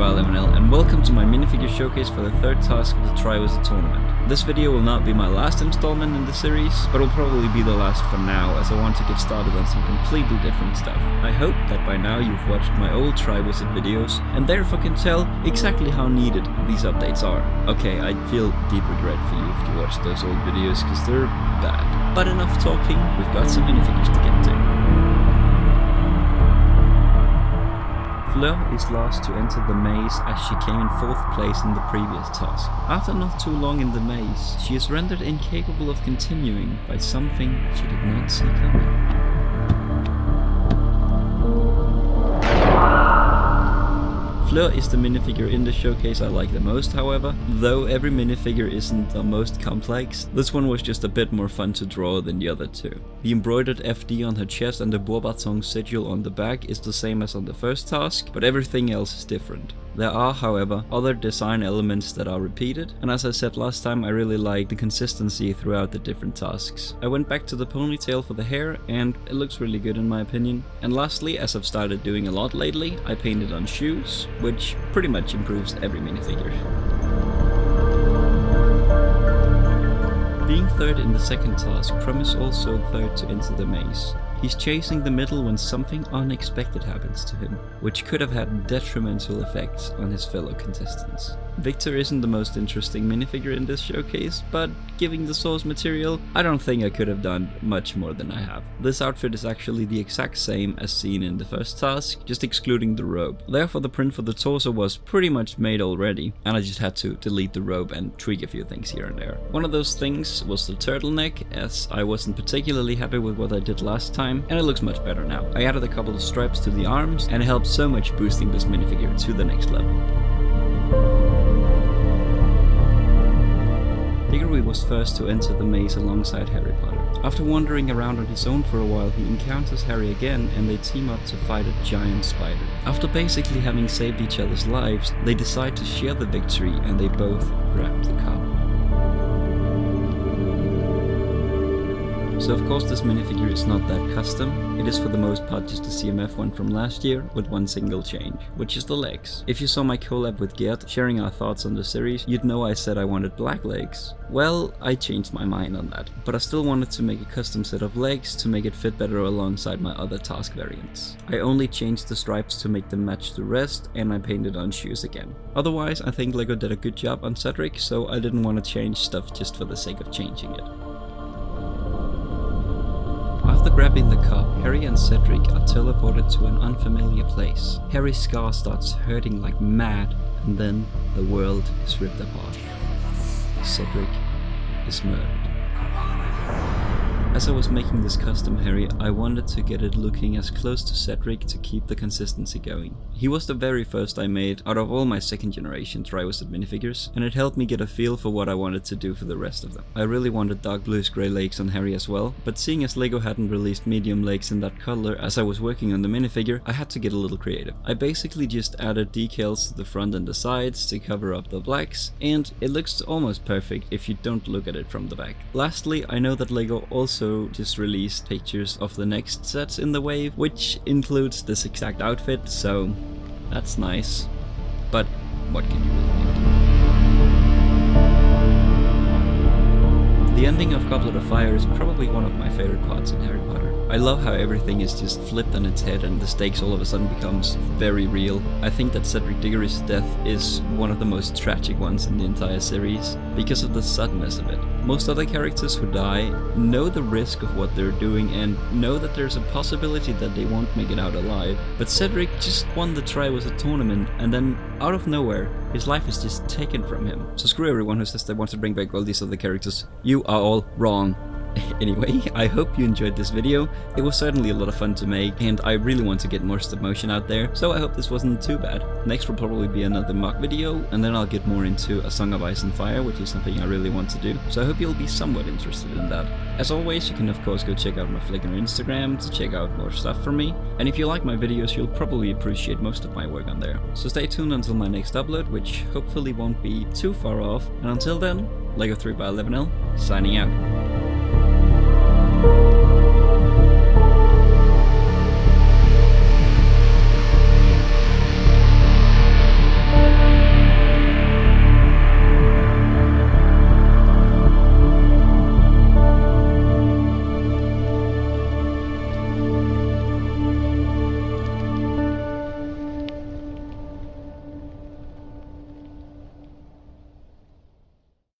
3x11L and welcome to my minifigure showcase for the third task of the Triwizard tournament. This video will not be my last installment in the series, but will probably be the last for now, as I want to get started on some completely different stuff. I hope that by now you've watched my old Triwizard videos and therefore can tell exactly how needed these updates are. Okay, I feel deep regret for you if you watched those old videos, because they're bad. But enough talking, we've got some minifigures to get to. Fleur is last to enter the maze as she came in 4th place in the previous task. After not too long in the maze, she is rendered incapable of continuing by something she did not see coming. Fleur is the minifigure in the showcase I like the most, however. Though every minifigure isn't the most complex, this one was just a bit more fun to draw than the other two. The embroidered FD on her chest and the Bourbatong sigil on the back is the same as on the first task, but everything else is different. There are, however, other design elements that are repeated, and as I said last time, I really like the consistency throughout the different tasks. I went back to the ponytail for the hair, and it looks really good in my opinion. And lastly, as I've started doing a lot lately, I painted on shoes, which pretty much improves every minifigure. Being third in the second task, Krum is also third to enter the maze. He's chasing the middle when something unexpected happens to him, which could have had detrimental effects on his fellow contestants. Victor isn't the most interesting minifigure in this showcase, but given the source material, I don't think I could have done much more than I have. This outfit is actually the exact same as seen in the first task, just excluding the robe. Therefore the print for the torso was pretty much made already, and I just had to delete the robe and tweak a few things here and there. One of those things was the turtleneck, as I wasn't particularly happy with what I did last time, and it looks much better now. I added a couple of stripes to the arms, and it helped so much boosting this minifigure to the next level. Diggory was first to enter the maze alongside Harry Potter. After wandering around on his own for a while, he encounters Harry again and they team up to fight a giant spider. After basically having saved each other's lives, they decide to share the victory and they both grab the cup. So of course this minifigure is not that custom, it is for the most part just a CMF one from last year with one single change, which is the legs. If you saw my collab with Gert sharing our thoughts on the series, you'd know I said I wanted black legs. Well, I changed my mind on that, but I still wanted to make a custom set of legs to make it fit better alongside my other task variants. I only changed the stripes to make them match the rest, and I painted on shoes again. Otherwise, I think LEGO did a good job on Cedric, so I didn't want to change stuff just for the sake of changing it. After grabbing the cup, Harry and Cedric are teleported to an unfamiliar place. Harry's scar starts hurting like mad, and then the world is ripped apart. Cedric is murdered. As I was making this custom Harry, I wanted to get it looking as close to Cedric to keep the consistency going. He was the very first I made out of all my second generation Triwizard minifigures, and it helped me get a feel for what I wanted to do for the rest of them. I really wanted dark bluish grey legs on Harry as well, but seeing as LEGO hadn't released medium legs in that color as I was working on the minifigure, I had to get a little creative. I basically just added decals to the front and the sides to cover up the blacks, and it looks almost perfect if you don't look at it from the back. Lastly, I know that LEGO also just released pictures of the next sets in the wave, which includes this exact outfit, so that's nice. But what can you really do? The ending of Goblet of Fire is probably one of my favorite parts in Harry Potter. I love how everything is just flipped on its head and the stakes all of a sudden becomes very real. I think that Cedric Diggory's death is one of the most tragic ones in the entire series, because of the suddenness of it. Most other characters who die know the risk of what they're doing and know that there's a possibility that they won't make it out alive, but Cedric just won the Triwizard tournament and then, out of nowhere, his life is just taken from him. So screw everyone who says they want to bring back all these other characters. You are all wrong. Anyway, I hope you enjoyed this video. It was certainly a lot of fun to make, and I really want to get more stop motion out there, so I hope this wasn't too bad. Next will probably be another mock video, and then I'll get more into A Song of Ice and Fire, which is something I really want to do, so I hope you'll be somewhat interested in that. As always, you can of course go check out my Flickr and Instagram to check out more stuff from me, and if you like my videos, you'll probably appreciate most of my work on there. So stay tuned until my next upload, which hopefully won't be too far off, and until then, LEGO 3x11L, signing out.